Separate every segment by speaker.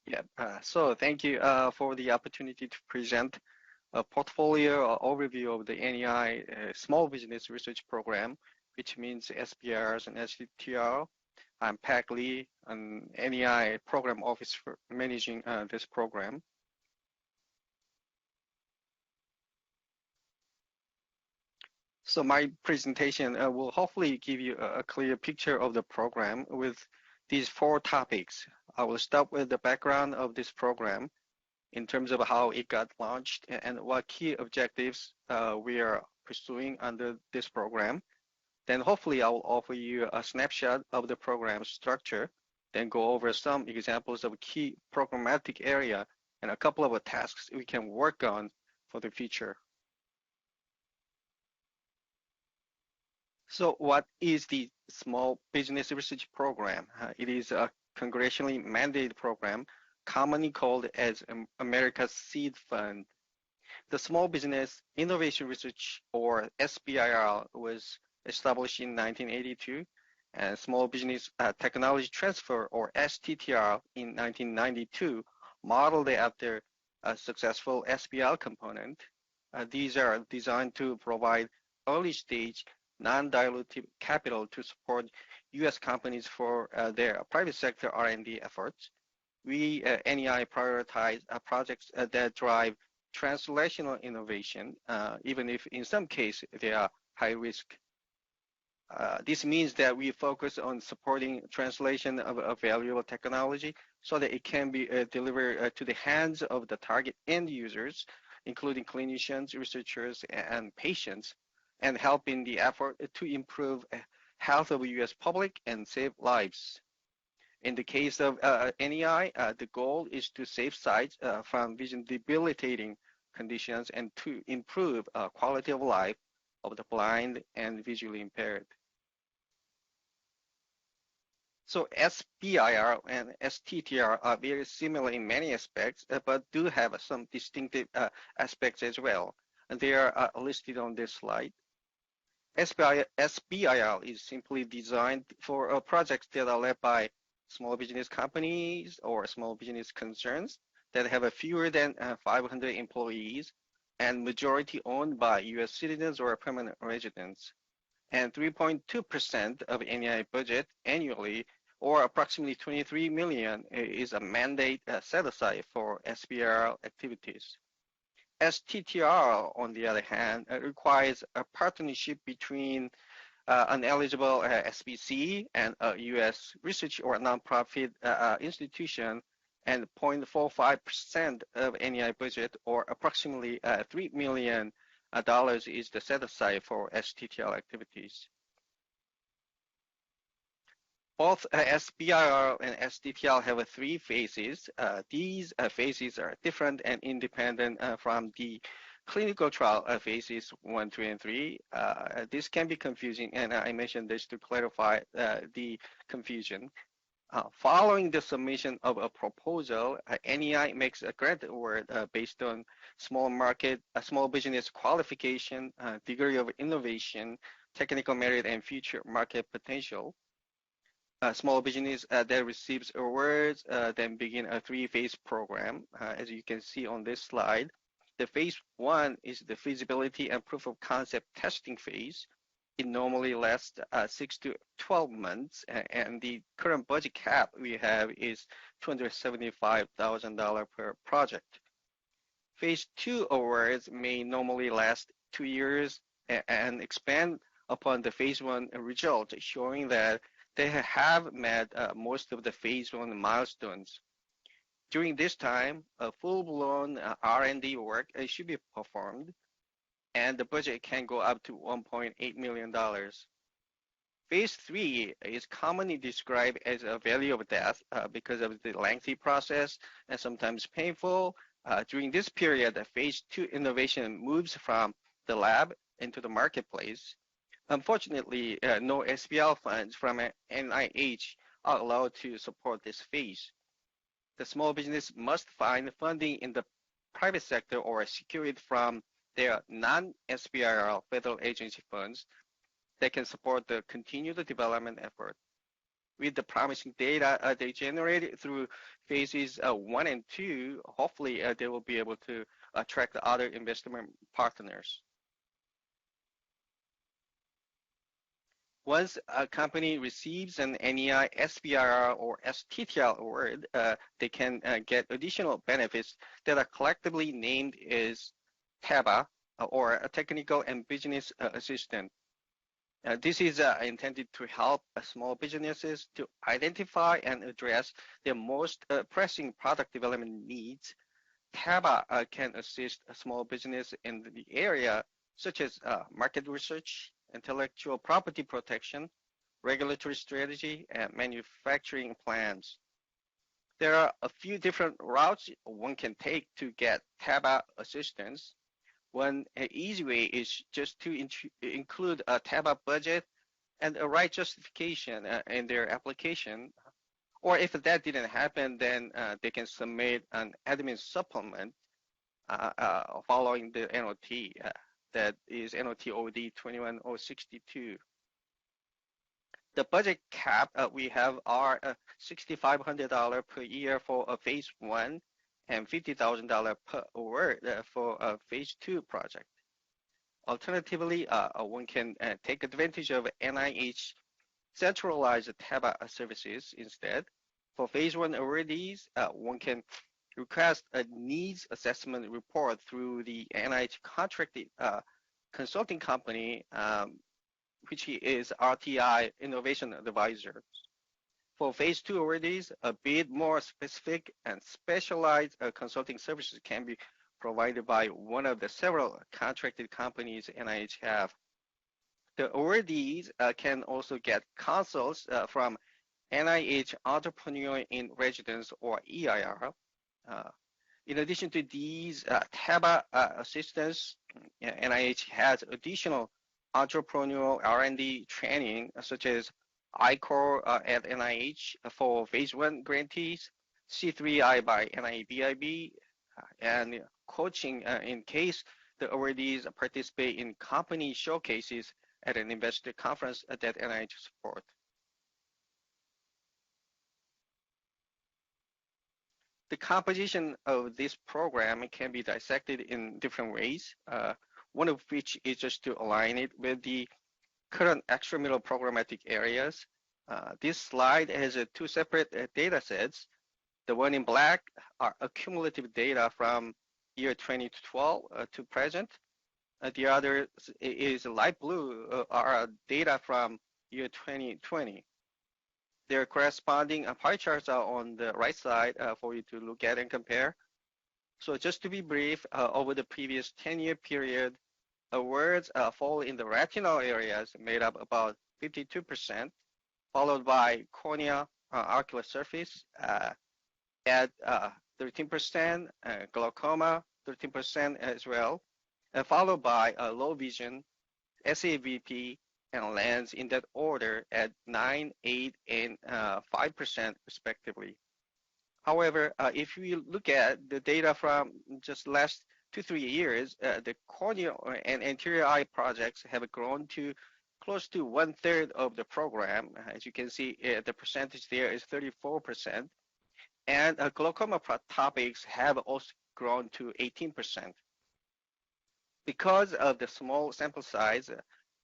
Speaker 1: Yeah, so thank you for the opportunity to present a portfolio overview of the NEI Small Business Research Program, which means SBIRs and STTR. I'm Paek Lee, an NEI Program Officer managing this program. So my presentation will hopefully give you a clear picture of the program with these 4 topics. I will start with the background of this program in terms of how it got launched and what key objectives we are pursuing under this program. Then hopefully I will offer you a snapshot of the program structure, then go over some examples of key programmatic area and a couple of tasks we can work on for the future. So what is the Small Business Research Program? It is a congressionally mandated program, commonly called as America's Seed Fund. The Small Business Innovation Research, or SBIR, was established in 1982, and Small Business Technology Transfer, or STTR, in 1992, modeled after a successful SBIR component. These are designed to provide early-stage, non-dilutive capital to support U.S. companies for their private sector R&D efforts. We, NEI, prioritize projects that drive translational innovation, even if in some cases they are high risk. This means that we focus on supporting translation of valuable technology so that it can be delivered to the hands of the target end users, including clinicians, researchers, and patients, and help in the effort to improve health of the U.S. public and save lives. In the case of NEI, the goal is to save sight from vision debilitating conditions and to improve quality of life of the blind and visually impaired. So SBIR and STTR are very similar in many aspects, but do have some distinctive aspects as well. And they are listed on this slide. SBIR is simply designed for projects that are led by small business companies or small business concerns that have fewer than 500 employees and majority owned by U.S. citizens or permanent residents. And 3.2% of NEI budget annually, or approximately 23 million, is a mandate set aside for SBIR activities. STTR, on the other hand, requires a partnership between an eligible SBC and a U.S. research or nonprofit institution, and 0.45% of NEI budget, or approximately $3 million is the set aside for STTR activities. Both SBIR and STTR have 3 phases. These phases are different and independent from the clinical trial phases 1, 2, and 3. This can be confusing, and I mentioned this to clarify the confusion. Following the submission of a proposal, NEI makes a grant award based on small business qualification, degree of innovation, technical merit, and future market potential. Small business that receives awards then begin a 3-phase program. As you can see on this slide, the phase 1 is the feasibility and proof of concept testing phase. It normally lasts 6 to 12 months, and the current budget cap we have is $275,000 per project. Phase 2 awards may normally last 2 years and expand upon the phase 1 result, showing that they have met most of the phase 1 milestones. During this time, a full-blown R&D work should be performed, and the budget can go up to $1.8 million. Phase 3 is commonly described as a valley of death because of the lengthy process and sometimes painful. During this period, the phase 2 innovation moves from the lab into the marketplace. Unfortunately, no SBIR funds from NIH are allowed to support this phase. The small business must find funding in the private sector or secure it from their non-SBIR federal agency funds that can support the continued development effort. With the promising data they generated through phases 1 and 2, hopefully they will be able to attract other investment partners. Once a company receives an NEI SBIR or STTR award, they can get additional benefits that are collectively named as TABA, or a Technical and Business Assistant. This is intended to help small businesses to identify and address their most pressing product development needs. TABA can assist a small business in the area such as market research, intellectual property protection, regulatory strategy, and manufacturing plans. There are a few different routes one can take to get TABA assistance. One easy way is just to include a TABA budget and a right justification in their application. Or if that didn't happen, then they can submit an admin supplement following the NOT, that is NOT OD 21062. The budget cap we have are $6,500 per year for a phase 1 and $50,000 per award for a phase 2 project. Alternatively, one can take advantage of NIH centralized TABA services instead. For phase 1 awardees, one can request a needs assessment report through the NIH contracted consulting company, which is RTI Innovation Advisor. For phase 2 awardees, a bit more specific and specialized consulting services can be provided by one of the several contracted companies NIH have. The awardees can also get consults from NIH Entrepreneur in Residence, or EIR. In addition to these TABA assistance, NIH has additional entrepreneurial R&D training, such as ICOR at NIH for phase 1 grantees, C3I by NIBIB, and coaching in case the awardees participate in company showcases at an investor conference that NIH support. The composition of this program can be dissected in different ways, one of which is just to align it with the current extramural programmatic areas. This slide has two separate data sets. The one in black are accumulative data from year 2012 to present. The other is light blue, are data from year 2020. Their corresponding pie charts are on the right side for you to look at and compare. So just to be brief, over the previous 10-year period, awards fall in the retinal areas, made up about 52%, followed by cornea, ocular surface at 13%, glaucoma 13% as well, followed by low vision, SAVP, and lens in that order at 9%, 8%, and 5% respectively. However, if we look at the data from just last 2-3 years, the corneal and anterior eye projects have grown to close to 1/3 of the program. As you can see, the percentage there is 34%. And glaucoma topics have also grown to 18%. Because of the small sample size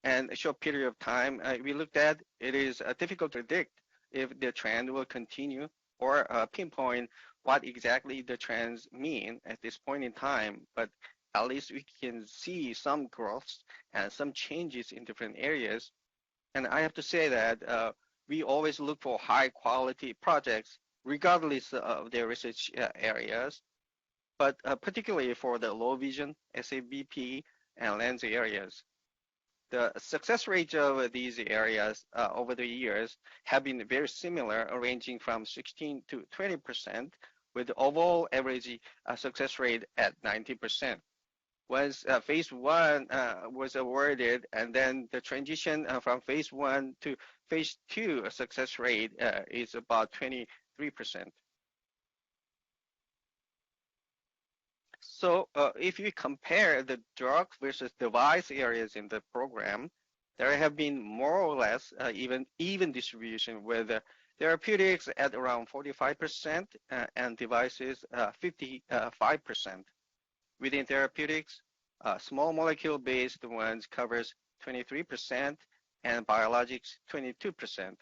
Speaker 1: and a short period of time we looked at, it is difficult to predict if the trend will continue or pinpoint what exactly the trends mean at this point in time, but at least we can see some growths and some changes in different areas. And I have to say that we always look for high quality projects regardless of their research areas, but particularly for the low vision, SAVP, and lens areas. The success rate of these areas over the years have been very similar, ranging from 16 to 20%, with the overall average success rate at 90%. Once phase 1 was awarded, and then the transition from phase 1 to phase 2 success rate is about 23%. So if you compare the drug versus device areas in the program, There have been more or less even distribution with therapeutics at around 45% and devices 55%. Within therapeutics, small molecule-based ones covers 23% and biologics 22%.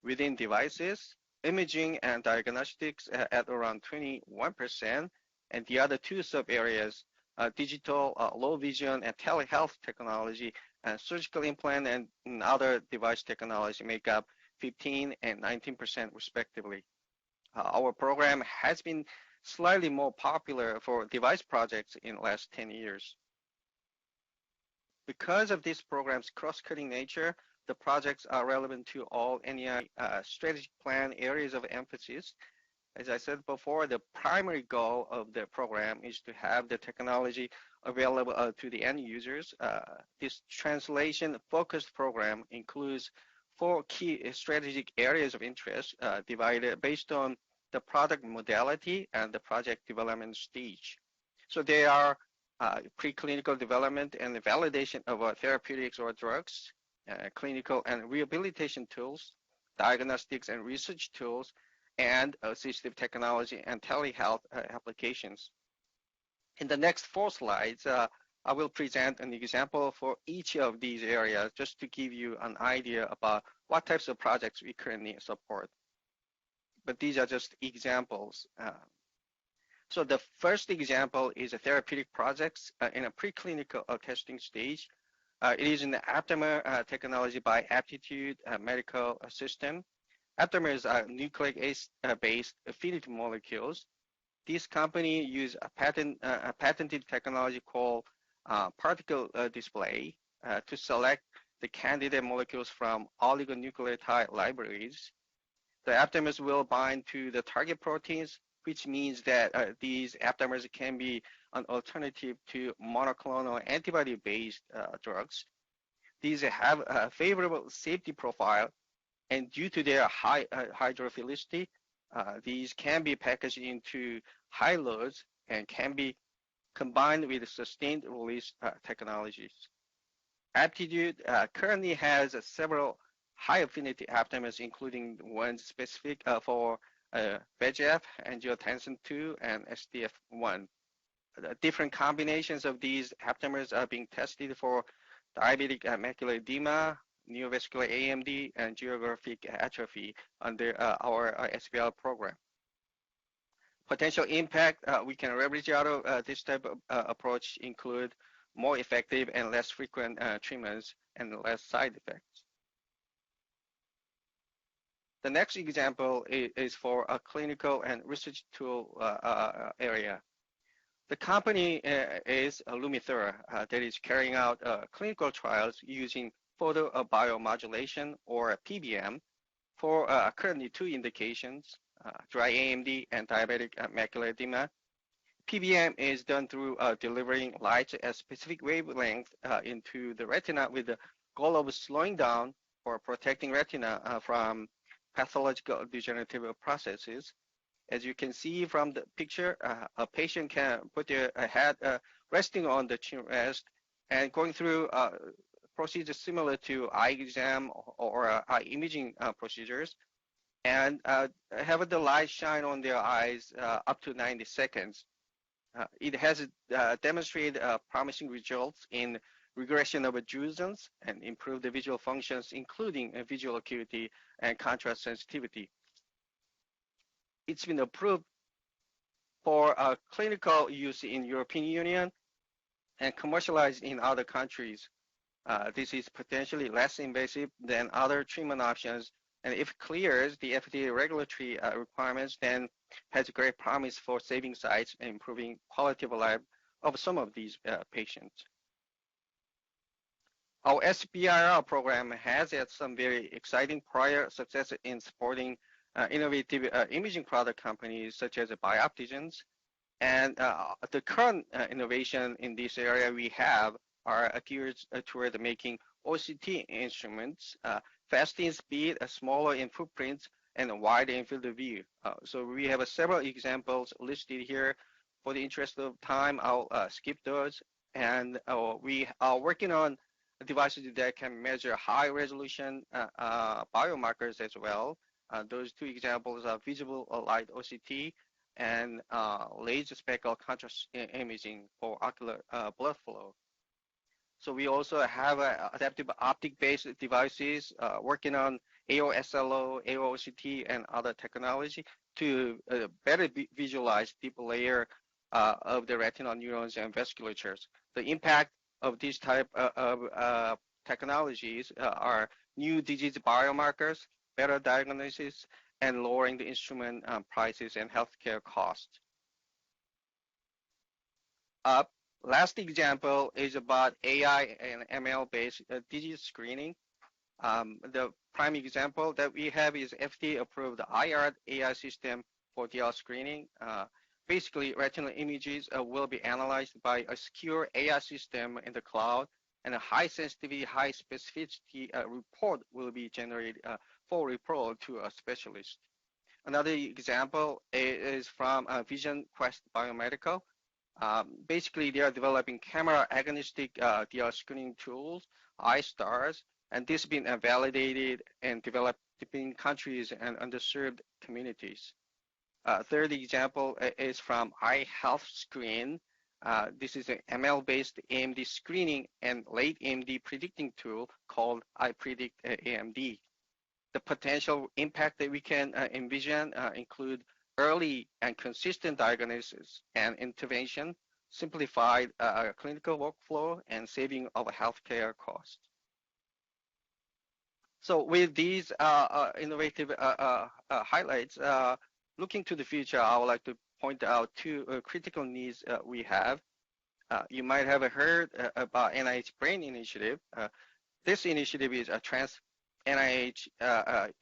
Speaker 1: Within devices, imaging and diagnostics at around 21%, and the other two sub-areas, digital, low vision, and telehealth technology, and surgical implant and other device technology make up 15 and 19% respectively. Our program has been slightly more popular for device projects in the last 10 years. Because of this program's cross-cutting nature, the projects are relevant to all NEI strategic plan areas of emphasis. As I said before, the primary goal of the program is to have the technology available to the end users. This translation-focused program includes 4 key strategic areas of interest divided based on the product modality and the project development stage. So they are preclinical development and the validation of therapeutics or drugs, clinical and rehabilitation tools, diagnostics and research tools, and assistive technology and telehealth applications. In the next 4 slides, I will present an example for each of these areas just to give you an idea about what types of projects we currently support. But these are just examples. So the first example is a therapeutic projects in a preclinical testing stage. It is an aptamer technology by Aptitude Medical System. Aptamers are nucleic-based affinity molecules. This company uses a patented technology called particle display to select the candidate molecules from oligonucleotide libraries. The aptamers will bind to the target proteins, which means that these aptamers can be an alternative to monoclonal antibody-based drugs. These have a favorable safety profile, and due to their high hydrophilicity, these can be packaged into high loads and can be combined with sustained release technologies. Aptitude currently has several high affinity aptamers, including ones specific for VEGF, angiotensin II, and STF1. Different combinations of these aptamers are being tested for diabetic macular edema, neovascular AMD, and geographic atrophy under our SBIR program. Potential impact we can leverage out of this type of approach include more effective and less frequent treatments and less side effects. The next example is for a clinical and research tool area. The company is Lumithera that is carrying out clinical trials using photobiomodulation or PBM for currently 2 indications, dry AMD and diabetic macular edema. PBM is done through delivering light at specific wavelength into the retina with the goal of slowing down or protecting retina from pathological degenerative processes. As you can see from the picture, a patient can put their head resting on the chin rest and going through procedures similar to eye exam or eye imaging procedures, and have the light shine on their eyes up to 90 seconds. It has demonstrated promising results in regression of drusense and improved the visual functions, including visual acuity and contrast sensitivity. It's been approved for clinical use in European Union and commercialized in other countries. This is potentially less invasive than other treatment options, and if clears the FDA regulatory requirements, then has great promise for saving sites and improving quality of life of some of these patients. Our SBIR program has had some very exciting prior success in supporting innovative imaging product companies such as Biopticians, and the current innovation in this area we have are geared toward making OCT instruments fast in speed, smaller in footprints, and wider in field of view. So we have several examples listed here. For the interest of time, I'll skip those. And we are working on devices that can measure high resolution biomarkers as well. Those two examples are visible light OCT and laser spectral contrast imaging for ocular blood flow. So we also have adaptive optic-based devices working on AOSLO, AOCT, and other technology to better visualize deep layer of the retinal neurons and vasculatures. The impact of these type of technologies are new disease biomarkers, better diagnosis, and lowering the instrument prices and healthcare costs. Last example is about AI and ML-based disease screening. The prime example that we have is FDA-approved IR AI system for DR screening. Basically, retinal images will be analyzed by a secure AI system in the cloud, and a high sensitivity, high specificity report will be generated for referral to a specialist. Another example is from Vision Quest Biomedical. Basically, they are developing camera agnostic DR screening tools, iStars, and this has been validated and developed in countries and underserved communities. Third example is from iHealthScreen. This is an ML-based AMD screening and late AMD predicting tool called iPredict AMD. The potential impact that we can envision include early and consistent diagnosis and intervention, simplified clinical workflow, and saving of healthcare costs. So with these innovative highlights, looking to the future, I would like to point out two critical needs we have. You might have heard about NIH Brain Initiative. This initiative is a NIH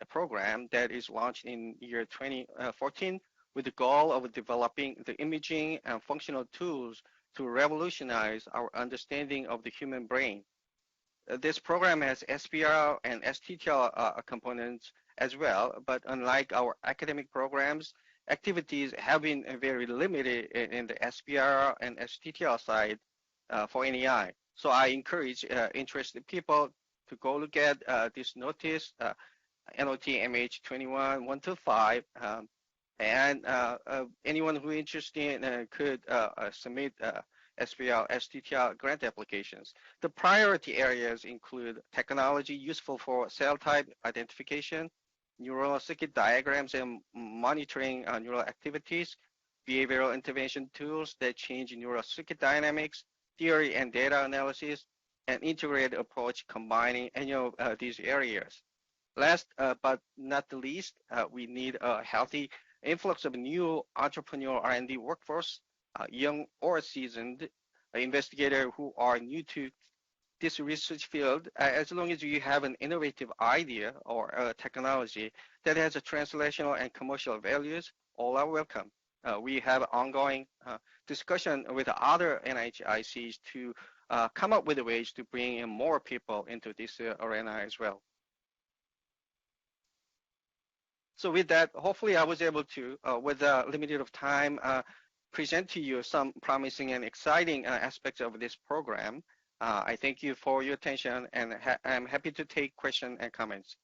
Speaker 1: program that is launched in year 2014 with the goal of developing the imaging and functional tools to revolutionize our understanding of the human brain. This program has SBIR and STTR components as well, but unlike our academic programs, activities have been very limited in the SBIR and STTR side for NEI. So I encourage interested people to go look at this notice, NOT MH 21-125, and anyone who is interested could submit SBIR, STTR grant applications. The priority areas include technology useful for cell type identification, neural circuit diagrams and monitoring neural activities, behavioral intervention tools that change neural circuit dynamics, theory and data analysis, and integrated approach combining any of these areas. Last but not the least, we need a healthy influx of new entrepreneurial R&D workforce, young or seasoned investigators who are new to this research field. As long as you have an innovative idea or a technology that has a translational and commercial values, all are welcome. We have ongoing discussion with other NIHICs to come up with ways to bring in more people into this arena as well. So with that, hopefully I was able to, with a limited of time, present to you some promising and exciting aspects of this program. I thank you for your attention, and I'm happy to take questions and comments.